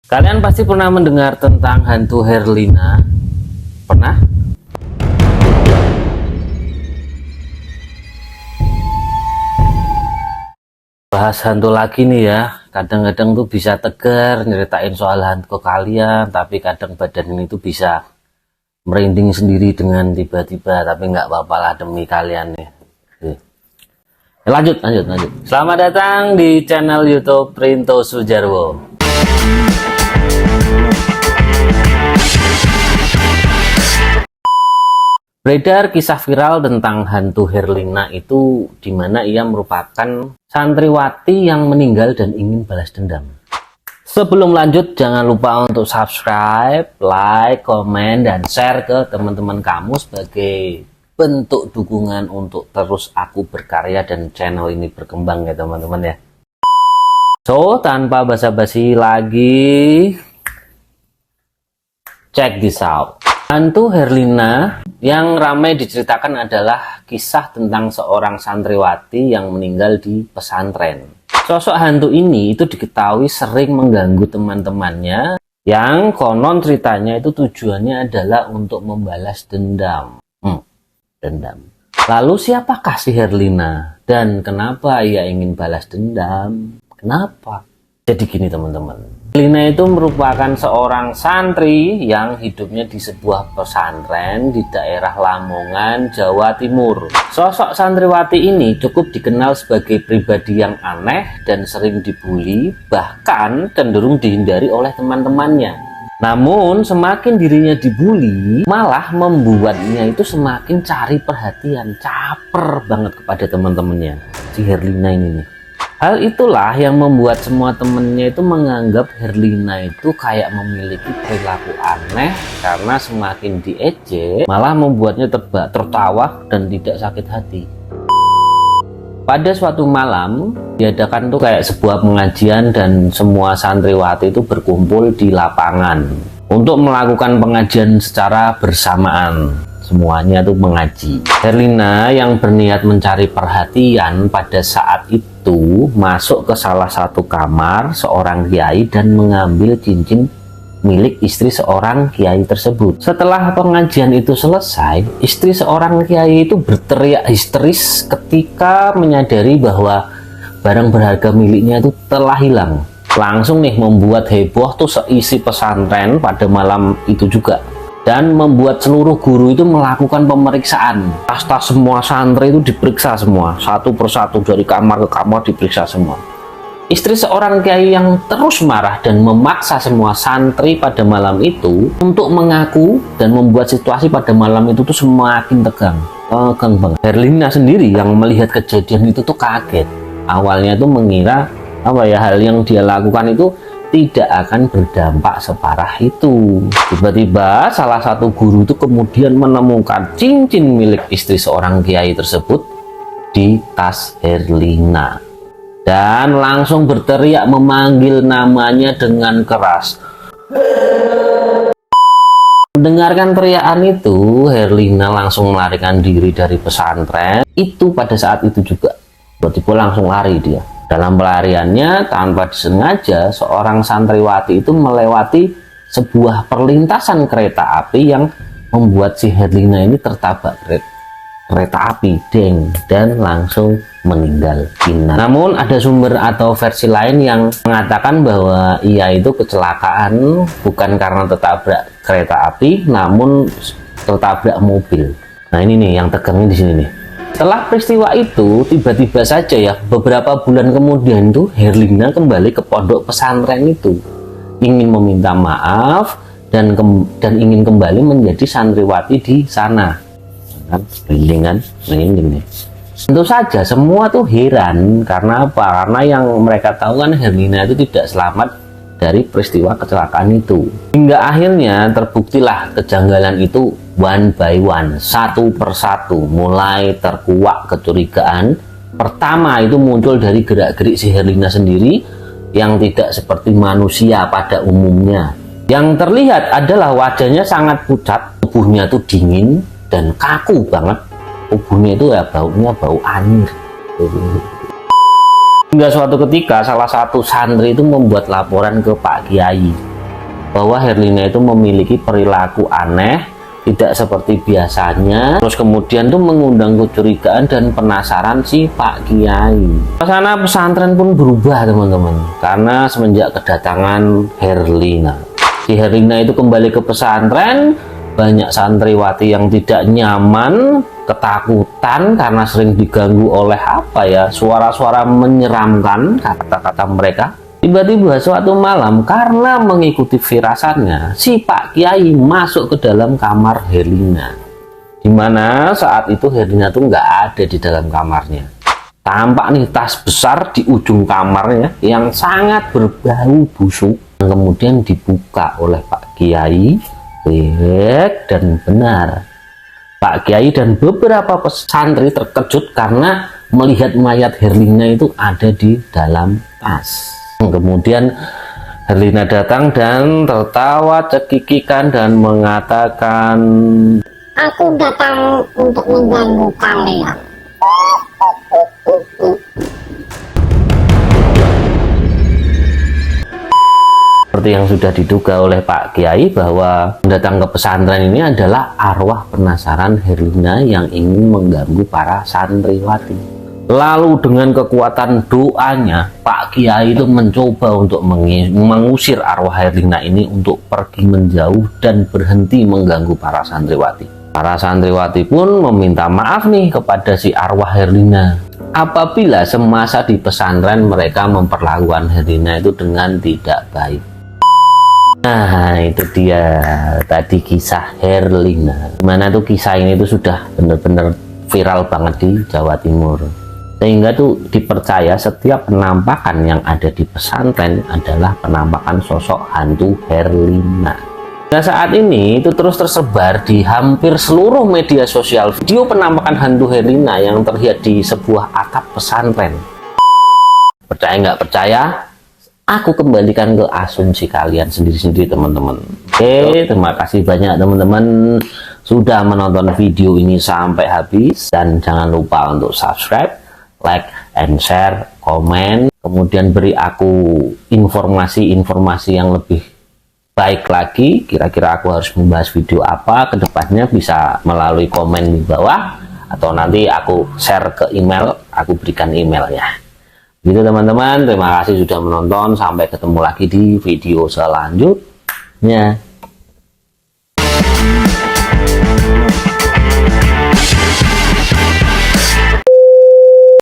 Kalian pasti pernah mendengar tentang hantu Herlina? Pernah? Bahas hantu lagi nih ya. Kadang-kadang tuh bisa tegar nyeritain soal hantu kalian, tapi kadang badan ini tuh bisa merinding sendiri dengan tiba-tiba. Tapi nggak apa-apa lah demi kalian nih. Lanjut. Selamat datang di channel YouTube Rinto Sujarwo. Beredar kisah viral tentang hantu Herlina itu, di mana ia merupakan santriwati yang meninggal dan ingin balas dendam. Sebelum lanjut, jangan lupa untuk subscribe, like, komen, dan share ke teman-teman kamu sebagai bentuk dukungan untuk terus aku berkarya dan channel ini berkembang ya teman-teman ya. So, tanpa basa-basi lagi, check this out. Hantu Herlina yang ramai diceritakan adalah kisah tentang seorang santriwati yang meninggal di pesantren. Sosok hantu ini itu diketahui sering mengganggu teman-temannya yang konon ceritanya itu tujuannya adalah untuk membalas dendam. Dendam. Lalu siapakah si Herlina dan kenapa ia ingin balas dendam? Kenapa? Jadi gini teman-teman. Herlina itu merupakan seorang santri yang hidupnya di sebuah pesantren di daerah Lamongan, Jawa Timur. Sosok santriwati ini cukup dikenal sebagai pribadi yang aneh dan sering dibully, bahkan cenderung dihindari oleh teman-temannya. Namun semakin dirinya dibully, malah membuatnya itu semakin cari perhatian, caper banget kepada teman-temannya. Si Herlina ini nih. Hal itulah yang membuat semua temennya itu menganggap Herlina itu kayak memiliki perilaku aneh, karena semakin diejek malah membuatnya tertawa dan tidak sakit hati. Pada suatu malam diadakan tuh kayak sebuah pengajian dan semua santriwati itu berkumpul di lapangan untuk melakukan pengajian secara bersamaan. Semuanya tuh mengaji. Herlina yang berniat mencari perhatian pada saat itu masuk ke salah satu kamar seorang kiai dan mengambil cincin milik istri seorang kiai tersebut. Setelah pengajian itu selesai, istri seorang kiai itu berteriak histeris ketika menyadari bahwa barang berharga miliknya itu telah hilang. Langsung nih membuat heboh tuh seisi pesantren pada malam itu juga. Dan membuat seluruh guru itu melakukan pemeriksaan. Pasta semua santri itu diperiksa semua, satu persatu dari kamar ke kamar diperiksa semua. Istri seorang kiai yang terus marah dan memaksa semua santri pada malam itu untuk mengaku dan membuat situasi pada malam itu tuh semakin tegang banget. Herlina sendiri yang melihat kejadian itu tuh kaget. Awalnya tuh mengira hal yang dia lakukan itu tidak akan berdampak separah itu. Tiba-tiba salah satu guru itu kemudian menemukan cincin milik istri seorang kiai tersebut di tas Herlina dan langsung berteriak memanggil namanya dengan keras. Mendengarkan teriakan itu, Herlina langsung melarikan diri dari pesantren. Itu pada saat itu juga tiba-tiba langsung lari dia. Dalam pelariannya, tanpa disengaja, seorang santriwati itu melewati sebuah perlintasan kereta api yang membuat si Herlina ini tertabrak kereta api, dan langsung meninggal dunia. Namun ada sumber atau versi lain yang mengatakan bahwa ia itu kecelakaan bukan karena tertabrak kereta api, namun tertabrak mobil. Nah ini nih yang tegangnya di sini nih. Setelah peristiwa itu, tiba-tiba saja ya, beberapa bulan kemudian tuh Herlina kembali ke pondok pesantren itu, ingin meminta maaf dan ingin kembali menjadi santriwati di sana. Kan, nih. Tentu saja semua tuh heran karena apa? Karena yang mereka tahu kan Herlina itu tidak selamat dari peristiwa kecelakaan itu. Hingga akhirnya terbuktilah kejanggalan itu one by one, satu persatu mulai terkuak kecurigaan. Pertama itu muncul dari gerak-gerik si Herlina sendiri yang tidak seperti manusia pada umumnya. Yang terlihat adalah wajahnya sangat pucat, tubuhnya itu dingin dan kaku banget. Tubuhnya itu ya baunya bau anyir. Hingga suatu ketika salah satu santri itu membuat laporan ke Pak Kiai bahwa Herlina itu memiliki perilaku aneh, tidak seperti biasanya. Terus kemudian tuh mengundang kecurigaan dan penasaran si Pak Kiai. Suasana pesantren pun berubah teman-teman, karena semenjak kedatangan Herlina. Si Herlina itu kembali ke pesantren, banyak santriwati yang tidak nyaman, ketakutan karena sering diganggu oleh suara-suara menyeramkan, kata-kata mereka. Tiba-tiba suatu malam, karena mengikuti firasatnya, si Pak Kiai masuk ke dalam kamar Herlina. Dimana saat itu Herlina tuh nggak ada di dalam kamarnya. Tampak nih tas besar di ujung kamarnya yang sangat berbau busuk. Kemudian dibuka oleh Pak Kiai, dan benar. Pak Kiai dan beberapa pesantri terkejut karena melihat mayat Herlina itu ada di dalam tas. Kemudian Herlina datang dan tertawa cekikikan dan mengatakan, "Aku datang untuk mengganggu kalian." Seperti yang sudah diduga oleh Pak Kiai bahwa datang ke pesantren ini adalah arwah penasaran Herlina yang ingin mengganggu para santriwati. Lalu dengan kekuatan doanya, Pak Kiai itu mencoba untuk mengusir arwah Herlina ini untuk pergi menjauh dan berhenti mengganggu para santriwati. Para santriwati pun meminta maaf nih kepada si arwah Herlina apabila semasa di pesantren mereka memperlakukan Herlina itu dengan tidak baik. Nah, itu dia tadi kisah Herlina. Dimana tuh kisah ini tuh sudah benar-benar viral banget di Jawa Timur. Sehingga tuh dipercaya setiap penampakan yang ada di pesantren adalah penampakan sosok hantu Herlina. Nah, saat ini itu terus tersebar di hampir seluruh media sosial video penampakan hantu Herlina yang terlihat di sebuah atap pesantren. Percaya nggak percaya? Aku kembalikan ke asumsi kalian sendiri-sendiri teman-teman. Oke, terima kasih banyak teman-teman sudah menonton video ini sampai habis. Dan jangan lupa untuk subscribe, like, and share, komen. Kemudian beri aku informasi-informasi yang lebih baik lagi. Kira-kira aku harus membahas video apa kedepannya, bisa melalui komen di bawah. Atau nanti aku share ke email, aku berikan emailnya. Gitu teman-teman, terima kasih sudah menonton, sampai ketemu lagi di video selanjutnya.